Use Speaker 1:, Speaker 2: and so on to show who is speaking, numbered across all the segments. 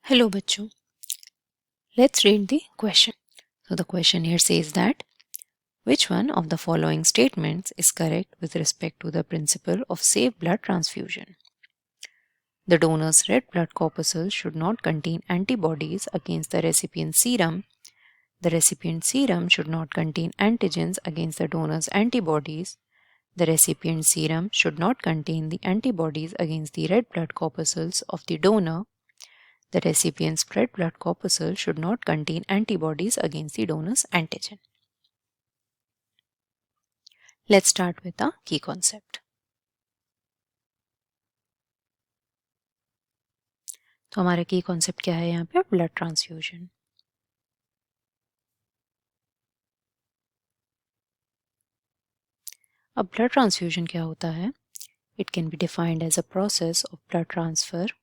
Speaker 1: Hello बच्चों, let's read the question. So the question here says that which one of the following statements is correct with respect to the principle of safe blood transfusion? The donor's red blood corpuscle should not contain antibodies against the recipient's serum. The recipient's serum should not contain antigens against the donor's antibodies. The recipient's serum should not contain the antibodies against the red blood corpuscles of the donor. The recipient's red blood corpuscle should not contain antibodies against the donor's antigen. Let's start with the key concept. तो हमारा की concept क्या है यहाँ पे? Blood transfusion. अब blood transfusion क्या होता है? It can be defined as a process of blood transfer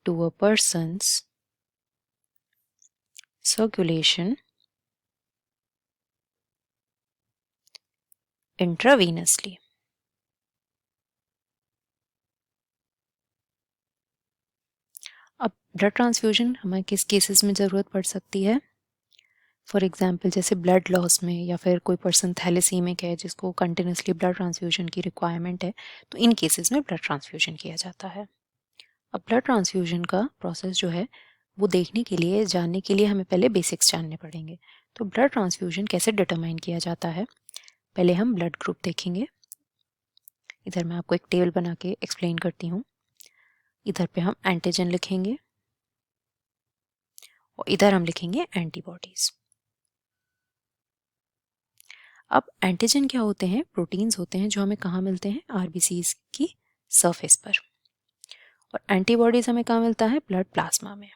Speaker 1: to a person's circulation intravenously. अब ब्लड ट्रांसफ्यूजन हमें किस केसेस में ज़रूरत पड़ सकती है? फॉर एग्जाम्पल जैसे ब्लड लॉस में, या फिर कोई पर्सन थैलेसीमिक है जिसको कंटिन्यूसली ब्लड ट्रांसफ्यूजन की रिक्वायरमेंट है, तो इन केसेस में ब्लड ट्रांसफ्यूजन किया जाता है. अब ब्लड ट्रांसफ्यूजन का प्रोसेस जो है वो देखने के लिए, जानने के लिए हमें पहले बेसिक्स जानने पड़ेंगे. तो ब्लड ट्रांसफ्यूजन कैसे डिटरमाइन किया जाता है? पहले हम ब्लड ग्रुप देखेंगे. इधर मैं आपको एक टेबल बना के एक्सप्लेन करती हूँ. इधर पे हम एंटीजन लिखेंगे और इधर हम लिखेंगे एंटीबॉडीज. अब एंटीजन क्या होते हैं? प्रोटीन्स होते हैं जो हमें कहाँ मिलते हैं? आरबीसीज की सरफेस पर. और एंटीबॉडीज हमें कहाँ मिलता है? ब्लड प्लाज्मा में,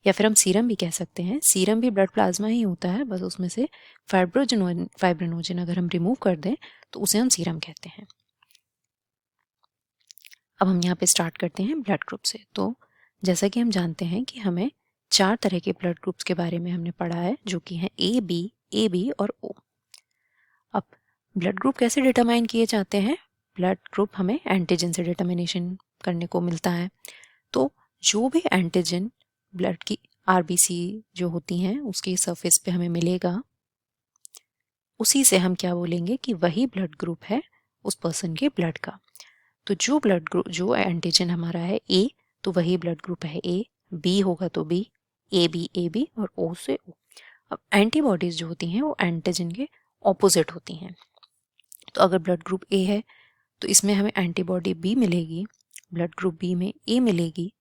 Speaker 1: या फिर हम सीरम भी कह सकते हैं. सीरम भी ब्लड प्लाज्मा ही होता है, बस उसमें से फाइब्रिनोजन अगर हम रिमूव कर दें तो उसे हम सीरम कहते हैं. अब हम यहाँ पे स्टार्ट करते हैं ब्लड ग्रुप से. तो जैसा कि हम जानते हैं कि हमें 4 तरह के ब्लड ग्रुप्स के बारे में हमने पढ़ा है, जो कि हैं ए बी और ओ. अब ब्लड ग्रुप कैसे डिटरमाइन किए जाते हैं? ब्लड ग्रुप हमें एंटीजन से डिटर्मिनेशन करने को मिलता है. तो जो भी एंटीजन ब्लड की आरबीसी जो होती हैं उसकी सरफेस पे हमें मिलेगा, उसी से हम क्या बोलेंगे कि वही ब्लड ग्रुप है उस पर्सन के ब्लड का. तो जो ब्लड ग्रुप, जो एंटीजन हमारा है ए, तो वही ब्लड ग्रुप है ए. बी होगा तो बी, ए बी और ओ से ओ. अब एंटीबॉडीज जो होती हैं वो एंटीजन के ऑपोजिट होती हैं. तो अगर ब्लड ग्रुप ए है तो इसमें हमें एंटीबॉडी बी मिलेगी, ब्लड ग्रुप बी में ए मिलेगी.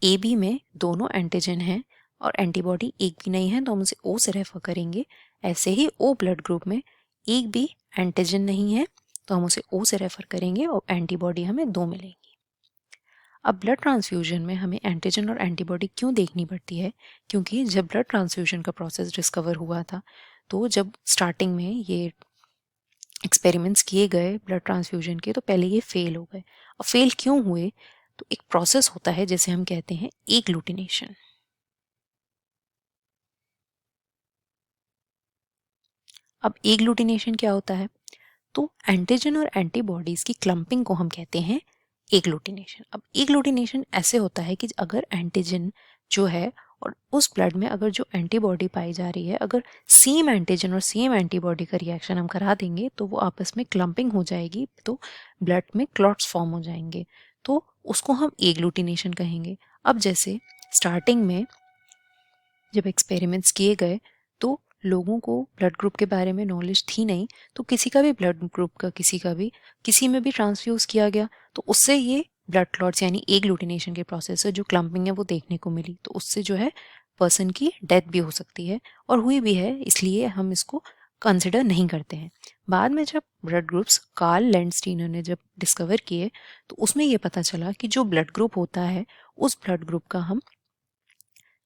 Speaker 1: ए बी में दोनों एंटीजन हैं और एंटीबॉडी एक भी नहीं है, तो हम उसे ओ से रेफर करेंगे. ऐसे ही ओ ब्लड ग्रुप में एक भी एंटीजन नहीं है, तो हम उसे ओ से रेफर करेंगे और एंटीबॉडी हमें 2 मिलेंगी. अब ब्लड ट्रांसफ्यूजन में हमें एंटीजन और एंटीबॉडी क्यों देखनी पड़ती है? क्योंकि जब ब्लड ट्रांसफ्यूजन का प्रोसेस डिस्कवर हुआ था, तो जब स्टार्टिंग में ये एक्सपेरिमेंट्स किए गए ब्लड ट्रांसफ्यूजन के, तो पहले ये फेल हो गए. और फेल क्यों हुए? तो एक प्रोसेस होता है जिसे हम कहते हैं एग्लूटिनेशन. अब एग्लूटिनेशन क्या होता है? तो एंटीजन और एंटीबॉडीज की क्लम्पिंग को हम कहते हैं एग्लूटिनेशन. अब एग्लूटिनेशन ऐसे होता है कि अगर एंटीजन जो है और उस ब्लड में अगर जो एंटीबॉडी पाई जा रही है, अगर सेम एंटीजन और सेम एंटीबॉडी का रिएक्शन हम करा देंगे तो वो आपस में क्लम्पिंग हो जाएगी, तो ब्लड में क्लॉट्स फॉर्म हो जाएंगे, तो उसको हम एग्लूटिनेशन कहेंगे. अब जैसे स्टार्टिंग में जब एक्सपेरिमेंट्स किए गए तो लोगों को ब्लड ग्रुप के बारे में नॉलेज थी नहीं, तो किसी का भी ब्लड ग्रुप का किसी में भी ट्रांसफ्यूज किया गया, तो उससे ये ब्लड क्लॉट्स यानी एग्लूटिनेशन के प्रोसेस से जो क्लम्पिंग है वो देखने को मिली. तो उससे जो है पर्सन की डेथ भी हो सकती है, और हुई भी है, इसलिए हम इसको कंसिडर नहीं करते हैं. बाद में जब ब्लड ग्रुप्स कार्ल लैंडस्टीनर ने जब डिस्कवर किए, तो उसमें ये पता चला कि जो ब्लड ग्रुप होता है उस ब्लड ग्रुप का हम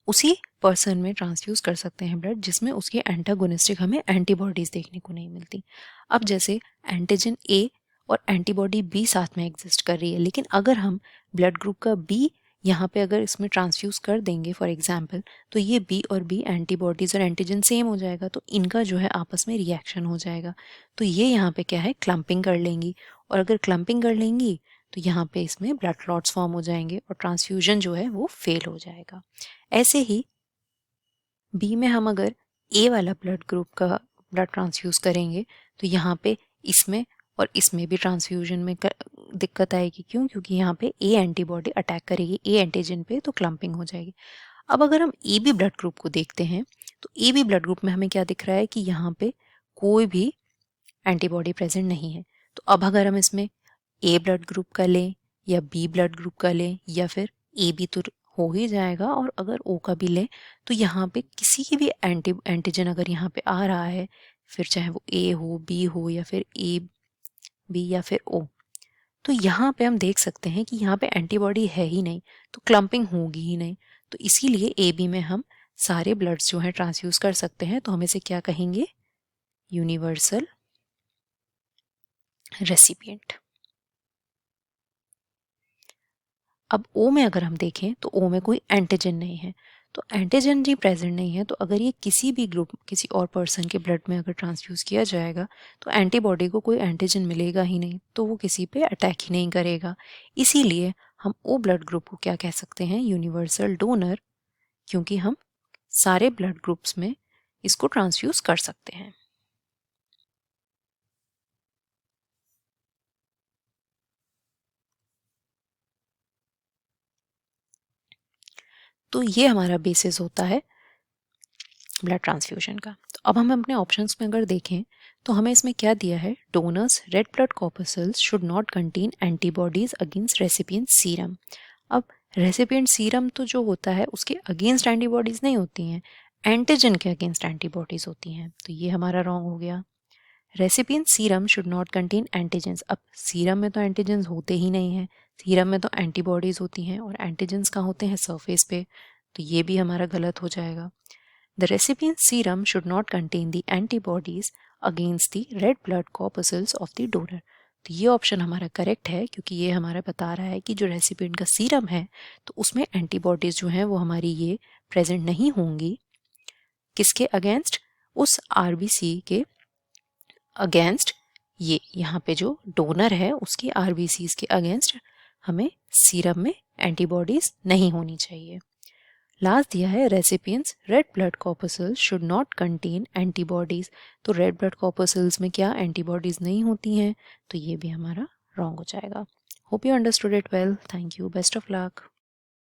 Speaker 1: उसी पर्सन में ट्रांसफ्यूज कर सकते हैं ब्लड जिसमें उसकी एंटागोनिस्टिक हमें एंटीबॉडीज देखने को नहीं मिलती. अब जैसे एंटीजन ए और एंटीबॉडी बी साथ में एग्जिस्ट कर रही है, लेकिन अगर हम ब्लड ग्रुप का बी यहाँ पे अगर इसमें ट्रांसफ्यूज कर देंगे फॉर एग्जांपल, तो ये बी और बी एंटीबॉडीज़ और एंटीजन सेम हो जाएगा, तो इनका जो है आपस में रिएक्शन हो जाएगा। तो ये यहाँ पे क्या है, क्लम्पिंग कर लेंगी, और अगर क्लम्पिंग कर लेंगी तो यहाँ पे इसमें ब्लड क्लॉट्स फॉर्म हो जाएंगे और ट्रांसफ्यूजन जो है वो फेल हो जाएगा। ऐसे ही बी में हम अगर ए वाला ब्लड ग्रुप का ब्लड ट्रांसफ्यूज करेंगे तो यहाँ पे इसमें और इसमें भी ट्रांसफ्यूजन में दिक्कत आएगी। क्यों? क्योंकि यहाँ पे ए एंटीबॉडी अटैक करेगी ए एंटीजन पे, तो क्लम्पिंग हो जाएगी। अब अगर हम ए बी ब्लड ग्रुप को देखते हैं तो ए बी ब्लड ग्रुप में हमें क्या दिख रहा है कि यहाँ पे कोई भी एंटीबॉडी प्रेजेंट नहीं है। तो अब अगर हम इसमें ए ब्लड ग्रुप का लें या बी ब्लड ग्रुप का लें या फिर ए बी तो हो ही जाएगा, और अगर ओ का भी लें तो यहाँ पे किसी की भी एंटीजन अगर यहाँ पे आ रहा है, फिर चाहे वो ए हो, बी हो या फिर ए बी या फिर ओ, तो यहाँ पे हम देख सकते हैं कि यहाँ पे एंटीबॉडी है ही नहीं, तो क्लम्पिंग होगी ही नहीं। तो इसीलिए ए बी में हम सारे ब्लड्स जो हैं ट्रांसफ्यूज कर सकते हैं। तो हम इसे क्या कहेंगे, यूनिवर्सल रेसिपिएंट। अब ओ में अगर हम देखें तो ओ में कोई एंटीजन नहीं है, तो एंटीजन जी प्रेजेंट नहीं है, तो अगर ये किसी भी ग्रुप किसी और पर्सन के ब्लड में अगर ट्रांसफ्यूज किया जाएगा तो एंटीबॉडी को कोई एंटीजन मिलेगा ही नहीं, तो वो किसी पे अटैक ही नहीं करेगा। इसीलिए हम ओ ब्लड ग्रुप को क्या कह सकते हैं, यूनिवर्सल डोनर, क्योंकि हम सारे ब्लड ग्रुप्स में इसको ट्रांसफ्यूज कर सकते हैं। तो ये हमारा बेसिस होता है ब्लड ट्रांसफ्यूजन का। तो अब हम अपने ऑप्शंस में अगर देखें तो हमें इसमें क्या दिया है, donors red blood corpuscles should not contain antibodies against recipient serum. अब रेसिपिएंट सीरम तो जो होता है उसके अगेंस्ट एंटीबॉडीज नहीं होती हैं, एंटीजन के अगेंस्ट एंटीबॉडीज होती हैं, तो ये हमारा रॉन्ग हो गया। Recipient serum should not contain antigens, अब सीरम में तो एंटीजेंस होते ही नहीं हैं, सीरम में तो एंटीबॉडीज होती हैं और एंटीजेंस कहाँ होते हैं, सरफेस पे, तो ये भी हमारा गलत हो जाएगा। The recipient's serum should not contain the antibodies against the red blood corpuscles of the donor। तो ये ऑप्शन हमारा करेक्ट है, क्योंकि ये हमारा बता रहा है कि जो रेसिपिएंट का सीरम है तो उसमें एंटीबॉडीज जो हैं वो हमारी ये प्रेजेंट नहीं होंगी। किसके अगेंस्ट, उस आरबीसी के अगेंस्ट, ये यहाँ पे जो डोनर है उसकी आरबीसीज के अगेंस्ट हमें सीरम में एंटीबॉडीज नहीं होनी चाहिए। लास्ट दिया है recipients red blood corpuscles should not contain antibodies, तो रेड ब्लड कॉर्पसेल्स में क्या एंटीबॉडीज नहीं होती हैं, तो ये भी हमारा रॉन्ग हो जाएगा। Hope you understood it well, thank you, best of luck.